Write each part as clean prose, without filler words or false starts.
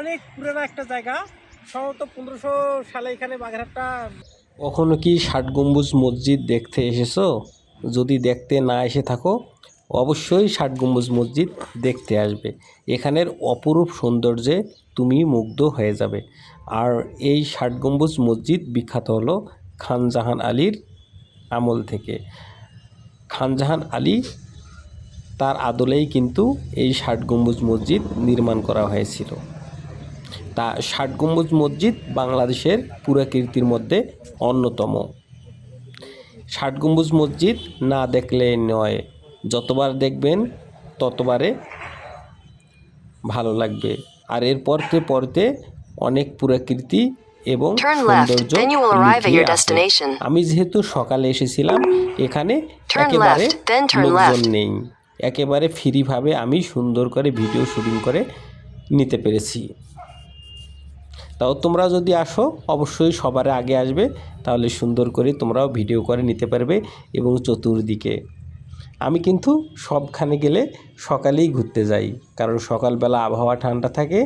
অনেক পুরনো একটা জায়গা, সম্ভবত 1500 সালে এখানে বাগেরহাটটা। কখনো কি ষাট গম্বুজ মসজিদ দেখতে এসেছো? যদি দেখতে না এসে থাকো, অবশ্যই ষাট গম্বুজ মসজিদ দেখতে আসবে। এখানের অপরূপ সৌন্দর্যে তুমি মুগ্ধ হয়ে যাবে। আর এই ষাট গম্বুজ মসজিদ বিখ্যাত হলো খান জাহান আলীর আমল থেকে। খান জাহান আলী তার আদলেই কিন্তু এই ষাট গম্বুজ মসজিদ নির্মাণ করা হয়েছিল। তা ষাট গম্বুজ মসজিদ বাংলাদেশের পুরাকীর্তির মধ্যে অন্যতম। ষাট গম্বুজ মসজিদ না দেখলে নয়, যতবার দেখবেন ততবারে ভালো লাগবে। আর এর পরতে পরতে অনেক পুরাকীর্তি এবং সৌন্দর্য লুকিয়ে আছে। আমি যেহেতু সকালে এসেছিলাম, এখানে একেবারে লোকজন নেই, একেবারে ফ্রিভাবে আমি সুন্দর করে ভিডিও শুটিং করে নিতে পেরেছি। তাও তোমরা যদি আসো, অবশ্যই সবার আগে আসবে, তাহলে সুন্দর করে তোমরাও ভিডিও করে নিতে পারবে। এবং চতুর্দিকে আমি কিন্তু সবখানে গেলে সকালেই ঘুরতে যাই, কারণ সকালবেলা আবহাওয়া ঠান্ডা থাকে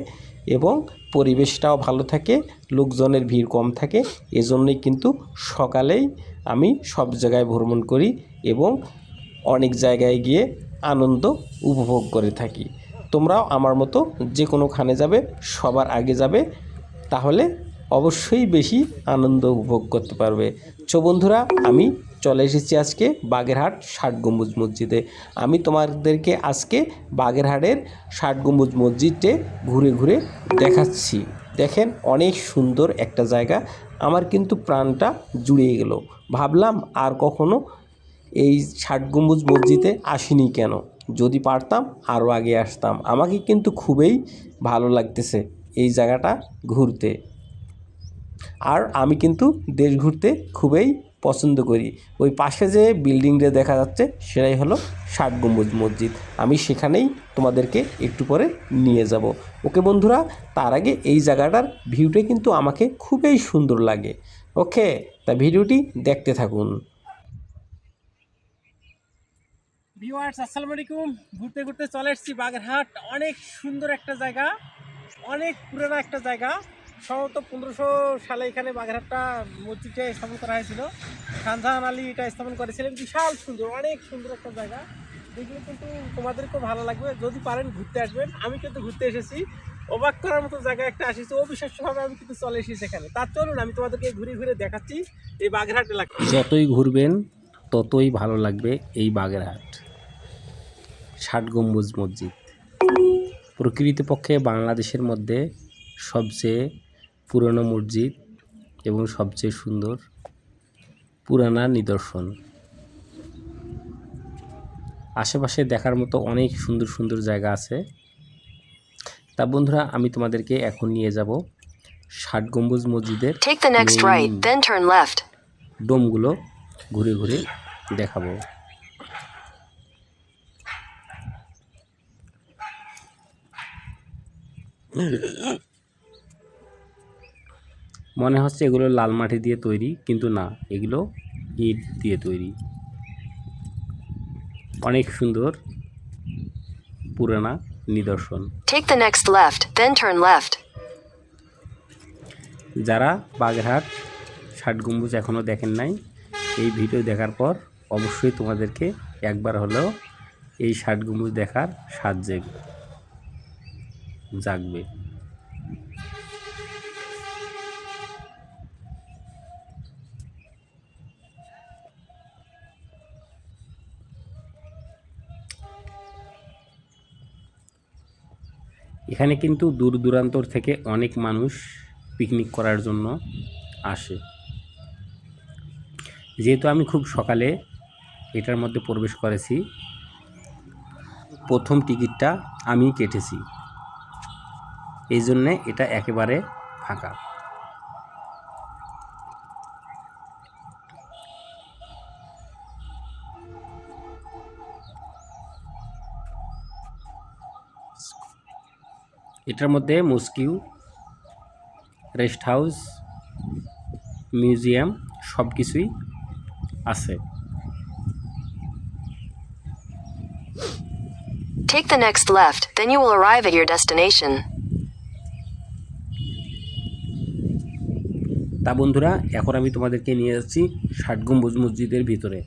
এবং পরিবেশটাও ভালো থাকে, লোকজনের ভিড় কম থাকে। এজন্যই কিন্তু সকালেই আমি সব জায়গায় ভ্রমণ করি এবং অনেক জায়গায় গিয়ে আনন্দ উপভোগ করে থাকি। তোমরাও আমার মতো যে কোনোখানে যাবে, সবার আগে যাবে, তাহলে অবশ্যই বেশি আনন্দ উপভোগ করতে পারবে। তো বন্ধুরা, আমি চলে এসেছি আজকে বাগেরহাট ষাট গম্বুজ মসজিদে। আমি তোমাদেরকে আজকে বাগেরহাটের ষাট গম্বুজ মসজিদে ঘুরে ঘুরে দেখাচ্ছি। দেখেন, অনেক সুন্দর একটা জায়গা। আমার কিন্তু প্রাণটা জুড়িয়ে গেল। ভাবলাম আর কখনো এই ষাট গম্বুজ মসজিদে আসিনি কেন, যদি পারতাম আরও আগে আসতাম। আমাকে কিন্তু খুবই ভালো লাগতেছে এই জায়গাটা ঘুরতে। আর আমি কিন্তু দেশ ঘুরতে খুবই পছন্দ করি। ওই পাশে যে বিল্ডিংটা দেখা যাচ্ছে, সেটাই হলো ষাট গম্বুজ মসজিদ। আমি সেখানেই তোমাদেরকে একটু পরে নিয়ে যাব। ওকে বন্ধুরা, তার আগে এই জায়গাটার ভিউটা কিন্তু আমাকে খুবই সুন্দর লাগে। ওকে, তা ভিডিওটি দেখতে থাকুন। ভিউয়ার্স, আসসালামু আলাইকুম। ঘুরতে ঘুরতে চলে এসেছি বাগেরহাট। অনেক সুন্দর একটা জায়গা, অনেক পুরনো একটা জায়গা, সম্ভবত 1500 সালে এখানে বাগেরহাটটা মসজিদটা স্থাপন করা হয়েছিল। খান জাহান আলী এটা স্থাপন করেছিলেন। বিশাল সুন্দর, অনেক সুন্দর একটা জায়গা। দেখলে কিন্তু তোমাদেরকেও ভালো লাগবে, যদি পারেন ঘুরতে আসবেন। আমি কিন্তু ঘুরতে এসেছি, অবাক করার মতো জায়গা একটা এসেছি। অবিশ্বাস্যভাবে আমি কিন্তু চলে এসেছি সেখানে। তার চলুন আমি তোমাদেরকে ঘুরে ঘুরে দেখাচ্ছি এই বাগেরহাট এলাকা। যতই ঘুরবেন ততই ভালো লাগবে এই বাগেরহাট ষাট গম্বুজ মসজিদ। প্রকৃতপক্ষে বাংলাদেশের মধ্যে সবচেয়ে পুরনো মসজিদ এবং সবচেয়ে সুন্দর পুরানা নিদর্শন। আশেপাশে দেখার মতো অনেক সুন্দর সুন্দর জায়গা আছে। তা বন্ধুরা, আমি তোমাদেরকে এখন নিয়ে যাব ষাট গম্বুজ মসজিদের ডোমগুলো ঘুরে ঘুরে দেখাবো। মনে হচ্ছে এগুলো লাল মাটি দিয়ে তৈরি, কিন্তু না, এগুলো ইট দিয়ে তৈরি। অনেক সুন্দর পুরানা নিদর্শন। যারা বাগেরহাট ষাট গম্বুজ এখনও দেখেন নাই, এই ভিডিও দেখার পর অবশ্যই তোমাদেরকে একবার হলেও এই ষাট গম্বুজ দেখার স্বাদ জাগবে। এখানে কিন্তু দূর দূরান্তর থেকে অনেক মানুষ পিকনিক করার জন্য আসে। যেহেতু আমি খুব সকালে এটার মধ্যে প্রবেশ করেছি, প্রথম টিকিটটা আমি কেটেছি, এই জন্যে এটা একেবারে ফাঁকা। এটার মধ্যে মস্কিউ, রেস্ট হাউস, মিউজিয়াম সব কিছুই আছে। Take the next left, then you will arrive at your destination. তা বন্ধুরা, এখন আমি তোমাদেরকে নিয়ে যাচ্ছি ৬০ গম্বুজ মসজিদের ভিতরে।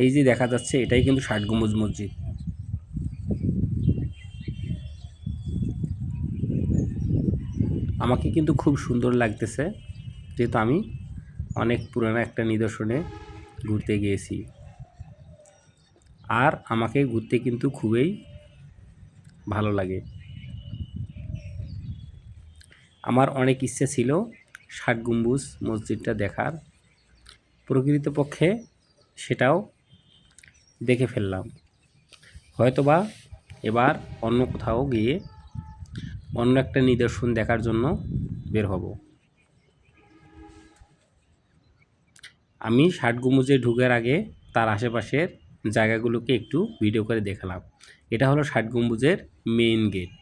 এই যে দেখা যাচ্ছে, এটাই কিন্তু ৬০ গম্বুজ মসজিদ। আমাকে কিন্তু খুব সুন্দর লাগতেছে, যেহেতু আমি অনেক পুরানো একটা নিদর্শনে ঘুরতে গিয়েছি। আর আমাকে ঘুরতে কিন্তু খুবই ভালো লাগে। আমার অনেক ইচ্ছে ছিল ৬০ গম্বুজ মসজিদটা দেখার, প্রকৃতপক্ষে সেটাও দেখে ফেললাম। হয়তোবা এবার অন্য কোথাও গিয়ে অন্য একটা নিদর্শন দেখার জন্য বের হব। আমি ৬০ গম্বুজে ঢুকার আগে তার আশেপাশের জায়গাগুলোকে একটু ভিডিও করে দেখালাম। এটা হলো ৬০ গম্বুজের মেইন গেট।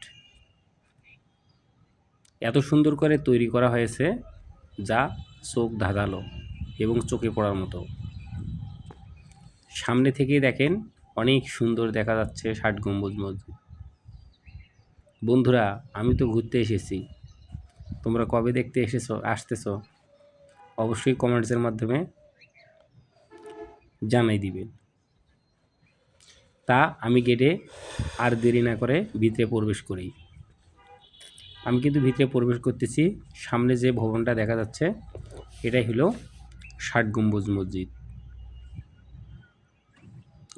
এত সুন্দর করে তৈরি করা হয়েছে যা চোখ ধাঁধালো এবং চোখে পড়ার মতো। সামনে থেকেই দেখেন অনেক সুন্দর দেখা যাচ্ছে ৬০ গম্বুজ মসজিদ। বন্ধুরা, আমি তো ঘুরতে এসেছি, তোমরা কবে দেখতে আসতেছো অবশ্যই কমেন্টসের মাধ্যমে জানাই দিবেন। তা আমি গেটে আর দেরি না করে ভিতরে প্রবেশ করি। আমি কিন্তু ভিতরে প্রবেশ করতেছি। সামনে যে ভবনটা দেখা যাচ্ছে এটাই হলো ৬০ গম্বুজ মসজিদ।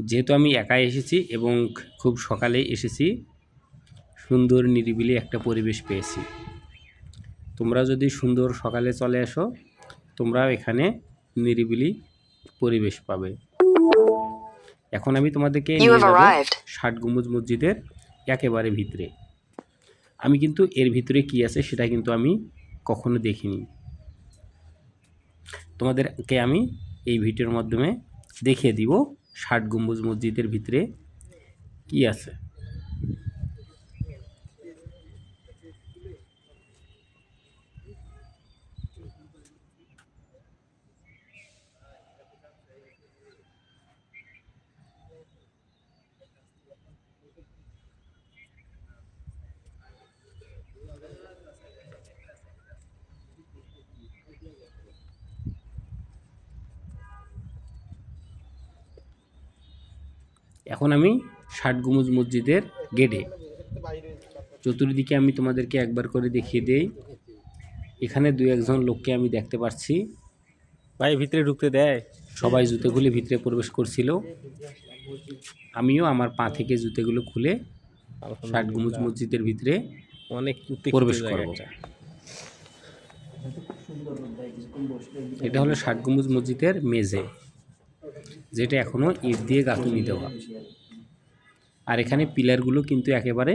যেহেতু আমি একাই এসেছি এবং খুব সকালে এসেছি, সুন্দর নিরিবিলি একটা পরিবেশ পেয়েছি। তোমরা যদি সুন্দর সকালে চলে আসো, তোমরাও এখানে নিরিবিলি পরিবেশ পাবে। এখন আমি তোমাদেরকে নিয়ে যাব ৬০ গম্বুজ মসজিদের একেবারে ভিতরে। আমি কিন্তু এর ভিতরে কি আছে সেটা কিন্তু আমি কখনো দেখিনি। তোমাদেরকে আমি এই ভিডিওর মাধ্যমে দেখিয়ে দিব ৬০ গম্বুজ মসজিদের ভিতরে কি আছে। এখন আমি ৬০ গম্বুজ মসজিদের গেটে। চতুর্দিকে আমি তোমাদেরকে একবার করে দেখিয়ে দেই। এখানে ২-১ জন লোককে আমি দেখতে পাচ্ছি। ভাই ভিতরে ঢুকতে দেয়? সবাই জুতো খুলে ভিতরে প্রবেশ করছিল। আমিও আমার পা থেকে জুতোগুলো খুলে ৬০ গম্বুজ মসজিদের ভিতরে অনেক প্রবেশ করব। এটা হলো ৬০ গম্বুজ মসজিদের মেঝে, যেটা এখনও ইট দিয়ে গাঁথুনি দেওয়া। আর এখানে পিলারগুলো কিন্তু একেবারে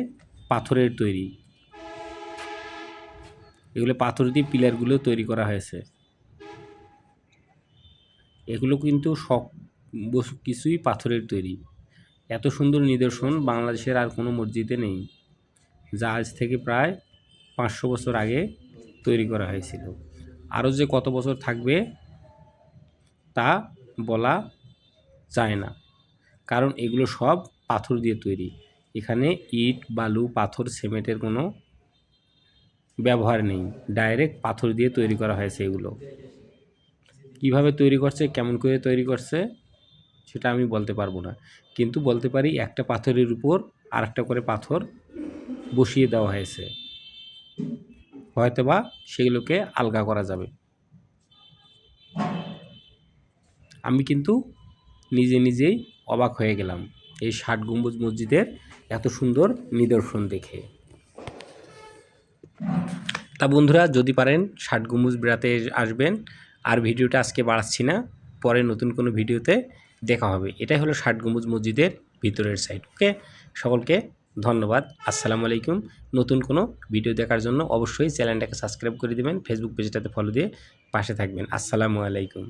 পাথরের তৈরি। এগুলো পাথর দিয়ে পিলারগুলো তৈরি করা হয়েছে। এগুলো কিন্তু সব কিছুই পাথরের তৈরি। এত সুন্দর নিদর্শন বাংলাদেশের আর কোনো মসজিদে নেই, যা আজ থেকে প্রায় ৫০০ বছর আগে তৈরি করা হয়েছিল। আরও যে কত বছর থাকবে তা বলা যায় না, কারণ এগুলো সব পাথর দিয়ে তৈরি। এখানে ইট, বালু, পাথর, সিমেন্টের কোনো ব্যবহার নেই, ডাইরেক্ট পাথর দিয়ে তৈরি করা হয়েছে। এগুলো কিভাবে তৈরি করছে, কেমন করে তৈরি করছে সেটা আমি বলতে পারবো না, কিন্তু বলতে পারি একটা পাথরের উপর আর একটা করে পাথর বসিয়ে দেওয়া হয়েছে। হয়তোবা সেগুলোকে আলগা করা যাবে। আমি কিন্তু নিজেই অবাক হয়ে গেলাম এই ৬০ গম্বুজ মসজিদের এত সুন্দর নিদর্শন দেখে। তা বন্ধুরা, যদি পারেন ৬০ গম্বুজ বেড়াতে আসবেন। আর ভিডিওটা আজকে বাড়াচ্ছি না, পরে নতুন কোনো ভিডিওতে দেখা হবে। এটাই হলো ৬০ গম্বুজ মসজিদের ভিতরের সাইড। ওকে, সকলকে ধন্যবাদ। আসসালামু আলাইকুম। নতুন কোনো ভিডিও দেখার জন্য অবশ্যই চ্যানেলটাকে সাবস্ক্রাইব করে দেবেন, ফেসবুক পেজটাতে ফলো দিয়ে পাশে থাকবেন। আসসালামু আলাইকুম।